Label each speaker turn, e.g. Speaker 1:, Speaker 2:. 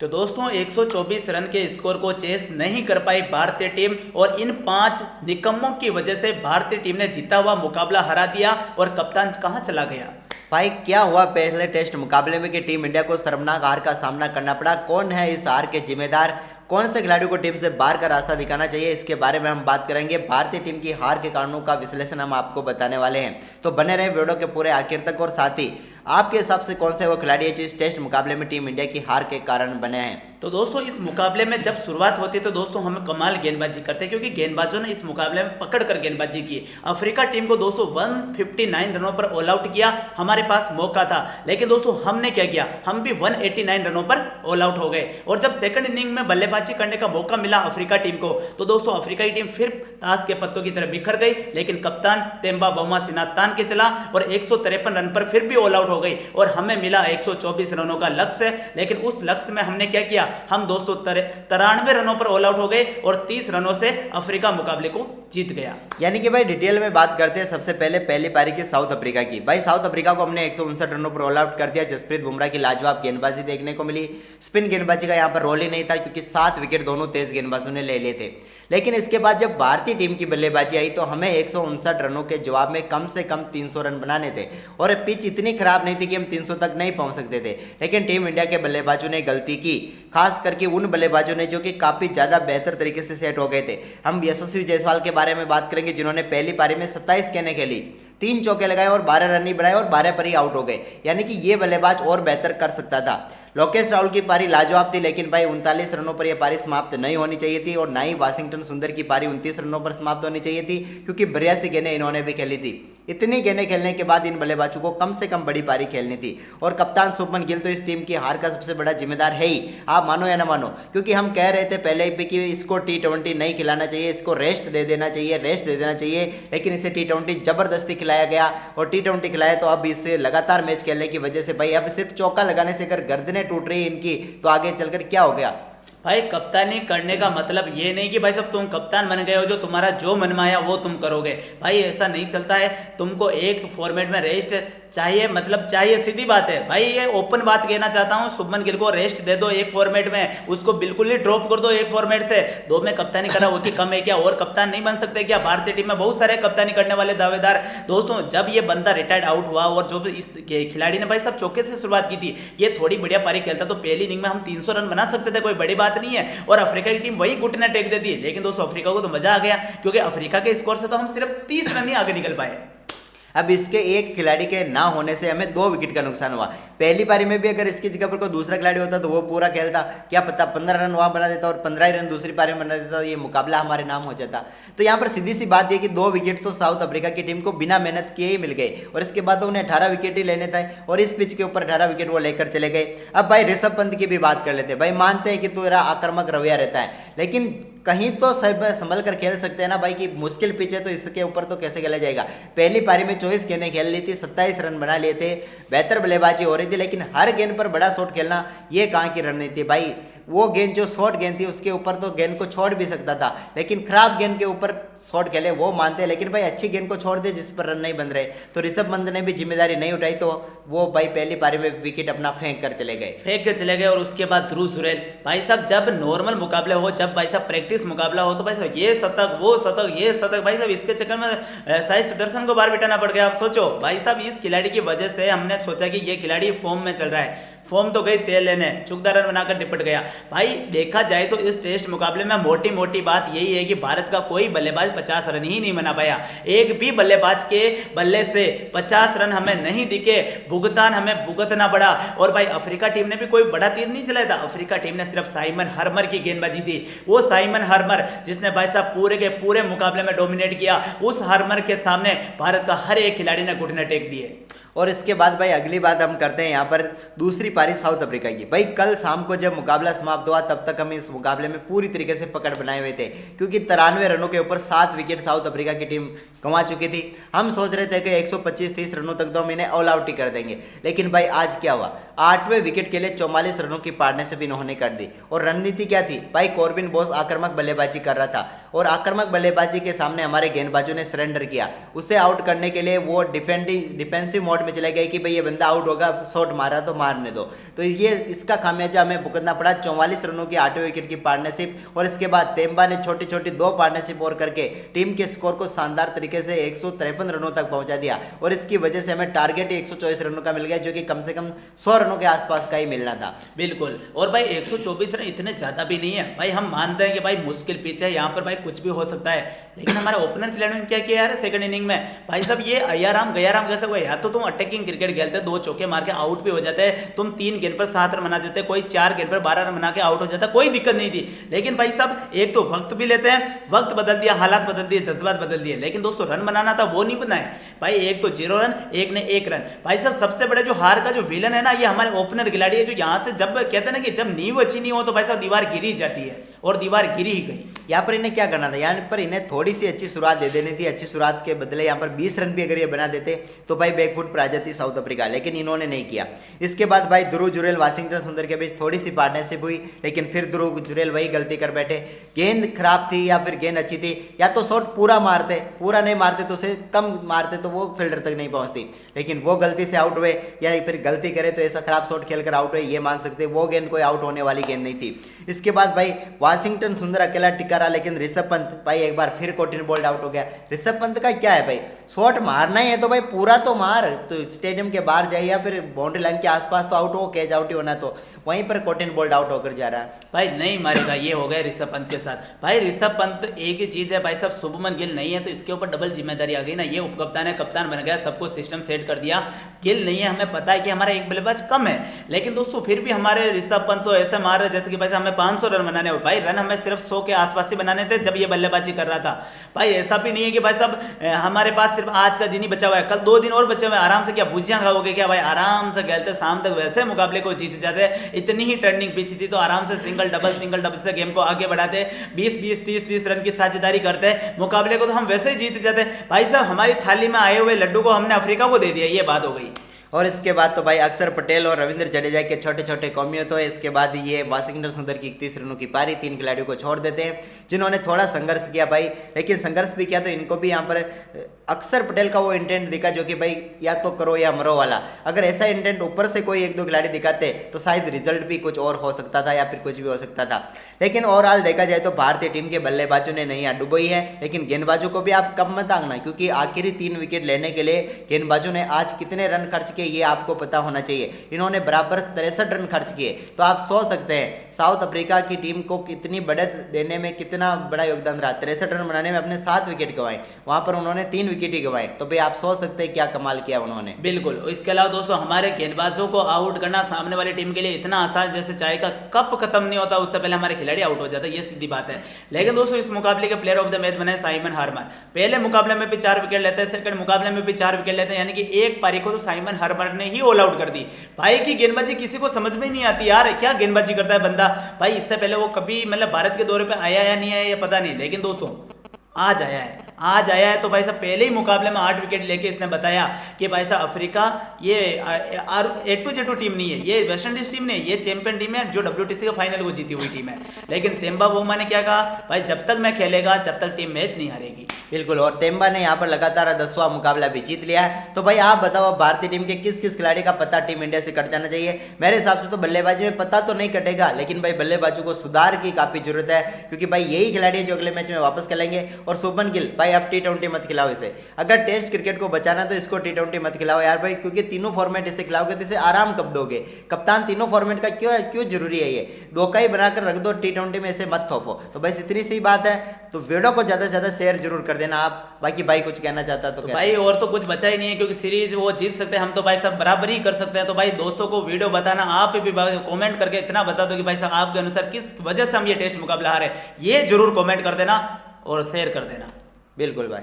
Speaker 1: तो दोस्तों 124 रन के स्कोर को चेस नहीं कर पाई भारतीय टीम और इन 5 निकम्मों की वजह से भारतीय टीम ने जीता हुआ मुकाबला हरा दिया और कप्तान कहां चला गया।
Speaker 2: भाई क्या हुआ पहले टेस्ट मुकाबले में कि टीम इंडिया को शर्मनाक हार का सामना करना पड़ा। कौन है इस हार के जिम्मेदार, कौन से खिलाड़ियों को टीम से बाहर का रास्ता दिखाना चाहिए, इसके बारे में हम बात करेंगे। भारतीय टीम की हार के कारणों का विश्लेषण हम आपको बताने वाले हैं, तो बने रहे वीडियो के पूरे आखिर तक। और साथ ही आपके हिसाब से कौन से वो खिलाड़ी है जो इस टेस्ट मुकाबले में टीम इंडिया की हार के कारण बने हैं।
Speaker 1: तो दोस्तों इस मुकाबले में जब शुरुआत होती है तो दोस्तों हम कमाल गेंदबाजी करते हैं, क्योंकि गेंदबाजों ने इस मुकाबले में पकड़ कर गेंदबाजी की। अफ्रीका टीम को दोस्तों 159 रनों पर ऑल आउट किया। हमारे पास मौका था, लेकिन दोस्तों हमने क्या किया, हम भी 189 रनों पर ऑल आउट हो गए। और जब सेकंड इनिंग में बल्लेबाजी करने का मौका मिला अफ्रीका टीम को, तो दोस्तों अफ्रीका की टीम फिर ताश के पत्तों की तरह बिखर गई। लेकिन कप्तान तेम्बा बाउमा सिन्हा तान के चला और 153 रन पर फिर भी ऑल आउट हो गई और हमें मिला 124 रनों का लक्ष्य। लेकिन उस लक्ष्य में हमने क्या किया, हम दोस्तों 93 रनों पर ऑल आउट हो गए और 30 रनों से अफ्रीका मुकाबले को जीत गया।
Speaker 2: यानी कि भाई डिटेल में बात करते हैं सबसे पहले पहली पारी की साउथ अफ्रीका की। भाई साउथ अफ्रीका को हमने 159 रनों पर ऑल आउट कर दिया। जसप्रीत बुमराह की लाजवाब गेंदबाजी देखने को मिली। स्पिन गेंदबाजी का यहाँ पर रोल ही नहीं था, क्योंकि 7 विकेट दोनों तेज गेंदबाजों ने ले लिए थे। लेकिन इसके बाद जब भारतीय टीम की बल्लेबाजी आई तो हमें 159 रनों के जवाब में कम से कम 300 रन बनाने थे। और पिच इतनी खराब नहीं थी कि हम 300 तक नहीं पहुंच सकते थे। लेकिन टीम इंडिया के बल्लेबाजों ने गलती की, खास करके उन बल्लेबाजों ने जो कि काफी ज्यादा बेहतर तरीके से सेट हो गए थे। हम यशस्वी जायसवाल के बारे में बात करेंगे, जिन्होंने पहली पारी में 27 गेंदें खेली, 3 चौके लगाए और 12 रन ही बनाए और 12 पर ही आउट हो गए। यानी कि ये बल्लेबाज और बेहतर कर सकता था। लोकेश राहुल की पारी लाजवाब थी, लेकिन भाई 39 रनों पर यह पारी समाप्त नहीं होनी चाहिए थी। और ना ही वाशिंगटन सुंदर की पारी 29 रनों पर समाप्त होनी चाहिए थी, क्योंकि 82 गेंदें इन्होंने भी खेली थी। इतनी गेंदें खेलने के बाद इन बल्लेबाजों को कम से कम बड़ी पारी खेलनी थी। और कप्तान शुभमन गिल तो इस टीम की हार का सबसे बड़ा जिम्मेदार है ही, आप मानो या ना मानो। क्योंकि हम कह रहे थे पहले ही कि इसको T20 नहीं खिलाना चाहिए, इसको रेस्ट दे देना चाहिए, रेस्ट दे देना चाहिए। लेकिन इसे T20 जबरदस्ती खिलाया गया और T20 खिलाया तो अब इससे लगातार मैच खेलने की वजह से भाई अब सिर्फ चौका लगाने से अगर गर्दनें टूट रही है इनकी, तो आगे चलकर क्या हो गया।
Speaker 1: भाई कप्तानी करने का मतलब ये नहीं कि भाई साहब तुम कप्तान बन गए हो, जो तुम्हारा जो मनमाया वो तुम करोगे। भाई ऐसा नहीं चलता है। तुमको एक फॉर्मेट में रेस्ट चाहिए, मतलब चाहिए, सीधी बात है भाई। ये ओपन बात कहना चाहता हूँ, शुभमन गिल को रेस्ट दे दो एक फॉर्मेट में, उसको बिल्कुल ही ड्रॉप कर दो एक फॉर्मेट से। 2 में कप्तानी करा वो की कम है क्या, और कप्तान नहीं बन सकते क्या। भारतीय टीम में बहुत सारे कप्तानी करने वाले दावेदार। दोस्तों जब ये बंदा रिटायर्ड आउट हुआ और जो इस खिलाड़ी ने भाई सब चौके से शुरुआत की थी, ये थोड़ी बढ़िया पारी खेलता तो पहली इनिंग में हम 300 रन बना सकते थे, कोई बड़ी बात नहीं है। और अफ्रीका की टीम वही घुटना टेक देती है। लेकिन दोस्तों अफ्रीका को तो मजा आ गया, क्योंकि अफ्रीका के स्कोर से तो हम सिर्फ 30 रन ही आगे निकल पाए।
Speaker 2: अब इसके एक खिलाड़ी के ना होने से हमें 2 विकेट का नुकसान हुआ। पहली पारी में भी अगर इसकी जगह पर कोई दूसरा खिलाड़ी होता तो वो पूरा खेलता, क्या पता 15 रन वहां बना देता और 15 ही रन दूसरी पारी में बना देता, ये मुकाबला हमारे नाम हो जाता। तो यहाँ पर सीधी सी बात ये कि 2 विकेट तो साउथ अफ्रीका की टीम को बिना मेहनत किए ही मिल गए और इसके बाद तो उन्हें 18 विकेट ही लेने थे और इस पिच के ऊपर 18 विकेट वो लेकर चले गए। अब भाई ऋषभ पंत की भी बात कर लेते हैं। भाई मानते हैं कि तेरा आक्रामक रवैया रहता है, लेकिन कहीं तो संभल कर खेल सकते हैं ना भाई, कि मुश्किल पिच है तो इसके ऊपर तो कैसे खेला जाएगा। पहली पारी में 24 गेंदें खेल ली थी, 27 रन बना लिए थे, बेहतर बल्लेबाजी हो रही थी, लेकिन हर गेंद पर बड़ा शॉट खेलना ये कहाँ की रणनीति भाई। वो गेंद जो शॉर्ट गेंद थी उसके ऊपर तो गेंद को छोड़ भी सकता था, लेकिन खराब गेंद के ऊपर शॉट खेले वो मानते हैं, लेकिन भाई अच्छी गेंद को छोड़ दे जिस पर रन नहीं बन रहे। तो ऋषभ पंत ने भी जिम्मेदारी नहीं उठाई, तो वो भाई पहली पारी में विकेट अपना फेंक कर चले गए। और
Speaker 1: उसके बाद ध्रुव जुरैल, भाई साहब जब नॉर्मल मुकाबले हो, जब भाई साहब प्रैक्टिस मुकाबला हो, तो भाई साहब ये शतक वो शतक ये शतक, भाई साहब इसके चक्कर में साई सुदर्शन को बाहर बिठाना पड़ गया। आप सोचो भाई साहब, इस खिलाड़ी की वजह से हमने सोचा कि ये खिलाड़ी फॉर्म में चल रहा है, फॉर्म तो गई तेल लेने, चुकदा रन बनाकर निपट गया। भाई देखा जाए तो इस टेस्ट मुकाबले में मोटी मोटी बात यही है कि भारत का कोई बल्लेबाज 50 रन ही नहीं बना पाया। एक भी बल्लेबाज के बल्ले से 50 रन हमें नहीं दिखे, भुगतान हमें भुगतना पड़ा। और भाई अफ्रीका टीम ने भी कोई बड़ा तीर नहीं चलाया था। अफ्रीका टीम ने सिर्फ साइमन हर्मर की गेंदबाजी थी। वो साइमन हर्मर जिसने भाई साहब पूरे के पूरे मुकाबले में डोमिनेट किया, उस हर्मर के सामने भारत का हर एक खिलाड़ी ने घुटने टेक दिए।
Speaker 2: और इसके बाद भाई अगली बात हम करते हैं यहाँ पर दूसरी पारी साउथ अफ्रीका की। भाई कल शाम को जब मुकाबला समाप्त हुआ तब तक हम इस मुकाबले में पूरी तरीके से पकड़ बनाए हुए थे, क्योंकि 93 रनों के ऊपर 7 विकेट साउथ अफ्रीका की टीम गंवा चुकी थी। हम सोच रहे थे कि 125-30 रनों तक तो हम इन्हें ऑल आउट ही कर देंगे, लेकिन भाई आज क्या हुआ, 8वें विकेट के लिए 44 रनों की पार्टनरशिप इन्होंने कर दी। और रणनीति क्या थी भाई, कॉर्बिन बॉस आक्रामक बल्लेबाजी कर रहा था और आक्रामक बल्लेबाजी के सामने हमारे गेंदबाजों ने सरेंडर किया। उसे आउट करने के लिए वो डिफेंसिव मोड में चले गए कि भाई ये बंदा आउट होगा, शॉट मारा तो मारने दो। तो ये इसका खामियाजा हमें भुगतना पड़ा। 44 रनों की 8वें विकेट की पार्टनरशिप और इसके बाद तेम्बा ने छोटी छोटी 2 पार्टनरशिप और करके टीम के स्कोर को शानदार तरीके से 153 रनों तक पहुंचा दिया और इसकी वजह से हमें टारगेट 124 रनों का मिल गया, जो कि कम से कम 100 रनों के आसपास का ही मिलना था।
Speaker 1: बिल्कुल। और भाई 124 रन इतने ज्यादा भी नहीं है भाई, हम मानते हैं कि भाई मुश्किल पिच है, यहाँ पर भाई कुछ भी हो सकता है, लेकिन हमारे ओपनर खिलाड़ियों ने क्या किया यार सेकंड इनिंग में, भाई साहब ये अय्याराम गयाराम कैसे हुआ, या तो तुम अटैकिंग क्रिकेट खेलते 2 चौके मार के आउट भी हो जाते, तुम 3 गेंद पर 7 रन बना देते, कोई 4 गेंद पर 12 रन बना के आउट हो जाता, कोई दिक्कत नहीं थी। लेकिन भाई साहब एक तो वक्त भी लेते हैं, वक्त बदल दिया, हालात बदल दिए, जज्बात बदल दिए, लेकिन दोस्तों रन बनाना था वो नहीं बनाए भाई। एक तो 0 रन, एक ने 1 रन। भाई साहब सबसे बड़े जो हार का जो विलन है ना, ये हमारे ओपनर खिलाड़ी है, जो यहाँ से जब कहते हैं ना कि जब नींव अच्छी नहीं हो तो भाई साहब दीवार गिरी जाती है, और दीवार गिरी ही गई।
Speaker 2: यहाँ पर इन्हें क्या करना था, यहाँ पर इन्हें थोड़ी सी अच्छी शुरुआत दे देनी थी। अच्छी शुरुआत के बदले यहाँ पर 20 रन भी अगर ये बना देते तो भाई बैकफुट पर आ जाती साउथ अफ्रीका, लेकिन इन्होंने नहीं किया। इसके बाद भाई ध्रुव जुरेल वाशिंगटन सुंदर के बीच थोड़ी सी पार्टनरशिप हुई, लेकिन फिर ध्रुव जुरेल वही गलती कर बैठे। गेंद खराब थी या फिर गेंद अच्छी थी, या तो शॉट पूरा मारते, पूरा नहीं मारते तो उसे कम मारते तो वो फील्डर तक नहीं पहुंचती, लेकिन वो गलती से आउट हुए, या फिर गलती करे तो ऐसा खराब शॉट खेलकर आउट हुए, ये मान सकते वो गेंद कोई आउट होने वाली गेंद नहीं थी। इसके बाद भाई वाशिंगटन सुंदर अकेला टिका रहा, लेकिन ऋषभ पंत भाई एक बार फिर कोटिन बोल्ड आउट हो गया। ऋषभ पंत का क्या है भाई, शॉट मारना ही है तो भाई पूरा तो मार, तो स्टेडियम के बाहर जाए या फिर बाउंड्री लाइन के आसपास तो आउट हो, कैच आउट ही होना, तो वहीं पर कोटिन बोल्ड आउट होकर जा रहा है।
Speaker 1: भाई नहीं मारेगा, ये हो गया ऋषभ पंत के साथ। भाई ऋषभ पंत एक ही चीज है भाई साहब, शुभमन गिल नहीं है तो इसके ऊपर डबल जिम्मेदारी आ गई ना, ये उपकप्तान है, कप्तान बन गया, सब कुछ सिस्टम सेट कर दिया। गिल नहीं है, हमें पता है कि हमारा एक बल्लेबाज कम है, लेकिन दोस्तों फिर भी हमारे ऋषभ पंत तो ऐसे मार रहे जैसे कि भाई हमें 500 रन बनाने हो। भाई रन हमें सिर्फ 100 के आसपास ही बनाने थे जब ये बल्लेबाजी कर रहा था। भाई ऐसा भी नहीं है कि भाई साहब हमारे पास सिर्फ आज का दिन ही बचा हुआ है, कल 2 दिन और बचे हुए, आराम से क्या भुजियां खाओगे क्या भाई, आराम से खेलते शाम तक वैसे मुकाबले को जीते जाते। इतनी ही टर्निंग पिच थी तो आराम से सिंगल डबल से गेम को आगे बढ़ाते, 20-20 30-30 रन की साझेदारी करते, मुकाबले को तो हम वैसे ही जीते जाते। भाई साहब हमारी थाली में आए हुए लड्डू को हमने अफ्रीका को दे दिया, ये बात हो गई।
Speaker 2: और इसके बाद तो भाई अक्षर पटेल और रविंद्र जडेजा के छोटे छोटे कौमियों तो इसके बाद ये वाशिंगटन सुंदर की 31 रनों की पारी 3 खिलाड़ियों को छोड़ देते हैं, जिन्होंने थोड़ा संघर्ष किया भाई, लेकिन संघर्ष भी किया तो इनको भी यहाँ पर अक्षर पटेल का वो इंटेंट दिखा जो कि भाई या तो करो या मरो वाला। अगर ऐसा इंटेंट ऊपर से कोई 1-2 खिलाड़ी दिखाते तो शायद रिजल्ट भी कुछ और हो सकता था या फिर कुछ भी हो सकता था। लेकिन ओवरऑल देखा जाए तो भारतीय टीम के बल्लेबाजों ने नैया डुबोई है, लेकिन गेंदबाजों को भी आप कम मत आंकना, क्योंकि आखिरी 3 विकेट लेने के लिए गेंदबाजों ने आज कितने रन खर्च किए ये आपको पता होना चाहिए। इन्होंने बराबर 63 रन खर्च किए, तो आप सोच सकते हैं साउथ अफ्रीका की टीम को कितनी बढ़त देने में कितना बड़ा योगदान रहा। 63 रन बनाने में अपने 7 विकेट गंवाए, वहां पर उन्होंने 3 विकेट ही गंवाए, तो भाई आप सोच सकते हैं क्या कमाल किया उन्होंने।
Speaker 1: बिल्कुल। इसके अलावा दोस्तों हमारे गेंदबाजों को आउट करना सामने वाली टीम के लिए इतना आसान जैसे चाय का कप खत्म नहीं होता उससे पहले हमारे खिलाड़ी आउट हो जाता है, ये सीधी बात है। लेकिन दोस्तों इस मुकाबले के प्लेयर ऑफ द मैच बने साइमन हार्मर। पहले मुकाबले में भी 4 विकेट लेते हैं, सेकंड मुकाबले में भी 4 विकेट लेते हैं, यानी कि एक पारी को तो साइमन हार्मर ने ही ऑल आउट कर दी। भाई की गेंदबाजी किसी को समझ में नहीं आती यार, क्या गेंदबाजी करता है बंदा। भाई इससे पहले वो कभी मतलब भारत के दौरे पे आया या नहीं आया ये पता नहीं, लेकिन दोस्तों आज आया है तो भाई साहब पहले ही मुकाबले में 8 विकेट लेके इसने बताया कि भाई साहब अफ्रीका ये A2 टीम नहीं है, ये वेस्ट इंडीज टीम नहीं है, ये चैंपियन टीम है जो WTC का फाइनल को जीती हुई टीम है। लेकिन तेम्बा बोमा ने क्या कहा, भाई जब तक मैं खेलेगा जब तक टीम मैच नहीं हारेगी।
Speaker 2: बिल्कुल, और तेम्बा ने यहाँ पर लगातार 10वां मुकाबला भी जीत लिया है। तो भाई आप बताओ भारतीय टीम के किस किस खिलाड़ी का पता टीम इंडिया से कट जाना चाहिए। मेरे हिसाब से तो बल्लेबाजी में पता तो नहीं कटेगा, लेकिन भाई बल्लेबाजों को सुधार की काफी जरूरत है, क्योंकि भाई यही खिलाड़ी जो अगले मैच में वापस खेलेंगे। और शुभमन गिल भाई आप T20 मत खिलाओ इसे, अगर टेस्ट क्रिकेट को बचाना तो इसको T20 मत खिलाओ यार भाई, क्योंकि तीनों फॉर्मेट इसे खिलाओगे तो इसे आराम कब दोगे। कप्तान तीनों फॉर्मेट का क्यों जरूरी है, ये धोखा ही बनाकर रख दो, T20 में इसे मत थोपो। तो बस इतनी सी बात है, तो वीडियो को ज्यादा से ज्यादा शेयर जरूर कर देना आप। बाकी भाई कुछ कहना चाहता तो
Speaker 1: भाई और तो कुछ बचा ही नहीं है, क्योंकि सीरीज वो जीत सकते हैं, हम तो भाई सब बराबर ही कर सकते हैं। तो भाई दोस्तों को वीडियो बताना, आप भी कमेंट करके इतना बता दो कि भाई साहब आपके अनुसार किस वजह से हम ये टेस्ट मुकाबला हारे, ये जरूर कमेंट कर देना और शेयर कर देना।
Speaker 2: बिल्कुल भाई।